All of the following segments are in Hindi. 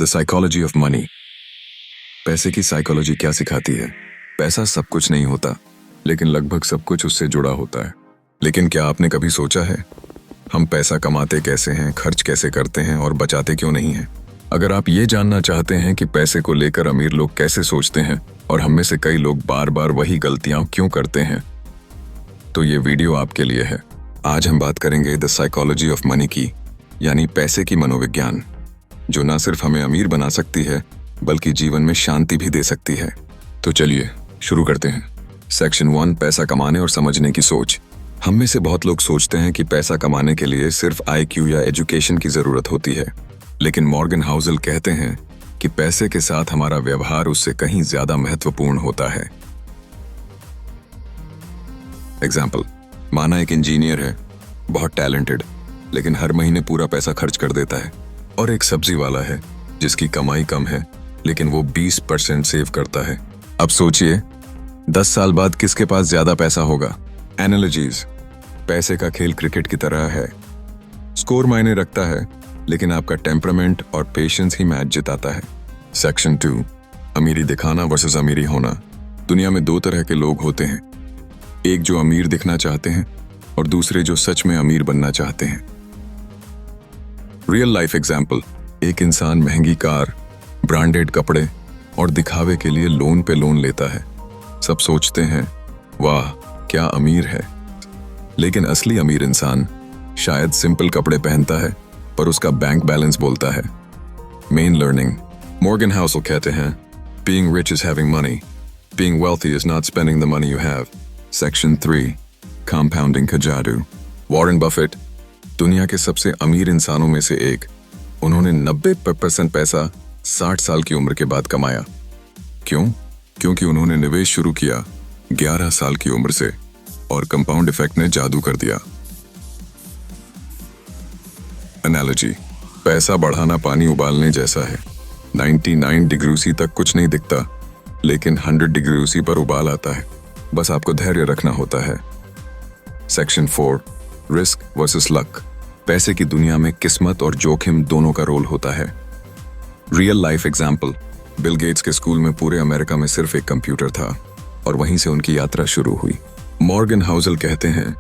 The psychology of money. पैसे की साइकोलॉजी क्या सिखाती है? पैसा सब कुछ नहीं होता, लेकिन लगभग सब कुछ उससे जुड़ा होता है। लेकिन क्या आपने कभी सोचा है हम पैसा कमाते कैसे हैं, खर्च कैसे करते हैं और बचाते क्यों नहीं हैं? अगर आप ये जानना चाहते हैं कि पैसे को लेकर अमीर लोग कैसे सोचते हैं और हम में से कई लोग बार बार वही गलतियां क्यों करते हैं, तो ये वीडियो आपके लिए है। आज हम बात करेंगे द साइकोलॉजी ऑफ मनी की, यानी पैसे की मनोविज्ञान, जो ना सिर्फ हमें अमीर बना सकती है बल्कि जीवन में शांति भी दे सकती है। तो चलिए शुरू करते हैं। सेक्शन 1, पैसा कमाने और समझने की सोच। हम में से बहुत लोग सोचते हैं कि पैसा कमाने के लिए सिर्फ IQ या एजुकेशन की जरूरत होती है, लेकिन मॉर्गन हाउसल कहते हैं कि पैसे के साथ हमारा व्यवहार उससे कहीं ज्यादा महत्वपूर्ण होता है। एग्जाम्पल, माना एक इंजीनियर है, बहुत टैलेंटेड, लेकिन हर महीने पूरा पैसा खर्च कर देता है। और एक सब्जी वाला है जिसकी कमाई कम है, लेकिन वो 20% सेव करता है। अब सोचिए 10 साल बाद किसके पास ज्यादा पैसा होगा? एनालॉजीज, पैसे का खेल क्रिकेट की तरह है। स्कोर मायने रखता है, लेकिन आपका टेम्परामेंट और पेशेंस ही मैच जिताता है। सेक्शन 2, अमीरी दिखाना वर्सेस अमीरी होना। दुनिया में 2 तरह के लोग होते हैं, एक जो अमीर दिखना चाहते हैं और दूसरे जो सच में अमीर बनना चाहते हैं। रियल लाइफ एग्जाम्पल, एक इंसान महंगी कार, ब्रांडेड कपड़े और दिखावे के लिए लोन पे लोन लेता है। सब सोचते हैं वाह क्या अमीर है, लेकिन असली अमीर इंसान शायद सिंपल कपड़े पहनता है पर उसका बैंक बैलेंस बोलता है। मेन लर्निंग, मॉर्गन हाउसल कहते हैं being rich is having money, being wealthy is not spending the money you have. Section 3, compounding का जादू। वॉरेन बफेट दुनिया के सबसे अमीर इंसानों में से एक, उन्होंने 90% पैसा 60 साल की उम्र के बाद कमाया। क्यों? क्योंकि उन्होंने निवेश शुरू किया 11 साल की उम्र से और कंपाउंड इफेक्ट ने जादू कर दिया। एनालॉजी, पैसा बढ़ाना पानी उबालने जैसा है। 99 डिग्री सी तक कुछ नहीं दिखता, लेकिन 100 डिग्री सी पर उबाल आता है। बस आपको धैर्य रखना होता है। Section 4, risk versus luck. पैसे की दुनिया में किस्मत और जोखिम दोनों का रोल होता है। Real life example, Bill Gates के स्कूल में पूरे अमेरिका में सिर्फ एक कंप्यूटर था और वहीं से उनकी यात्रा शुरू हुई। मॉर्गन हाउसल कहते हैं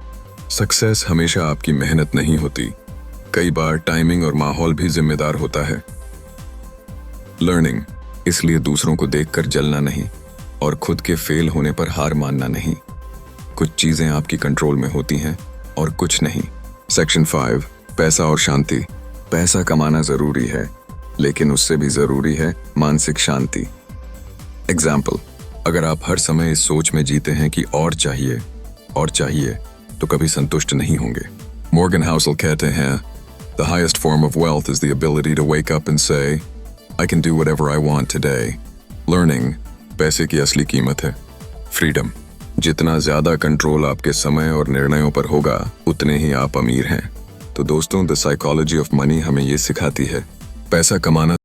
सक्सेस हमेशा आपकी मेहनत नहीं होती, कई बार टाइमिंग और माहौल भी जिम्मेदार होता है। लर्निंग, इसलिए दूसरों को देखकर जलना नहीं और खुद के फेल होने पर हार मानना नहीं। कुछ चीजें आपकी कंट्रोल में होती हैं और कुछ नहीं। सेक्शन 5, पैसा और शांति। पैसा कमाना जरूरी है, लेकिन उससे भी जरूरी है मानसिक शांति। एग्जाम्पल, अगर आप हर समय इस सोच में जीते हैं कि और चाहिए, तो कभी संतुष्ट नहीं होंगे। मॉर्गन हाउसल कहते हैं the highest form of wealth is the ability to wake up and say I can do whatever I want today. Learning, पैसे की असली कीमत है फ्रीडम। जितना ज्यादा कंट्रोल आपके समय और निर्णयों पर होगा, उतने ही आप अमीर हैं। तो दोस्तों, द साइकोलॉजी ऑफ मनी हमें ये सिखाती है पैसा कमाना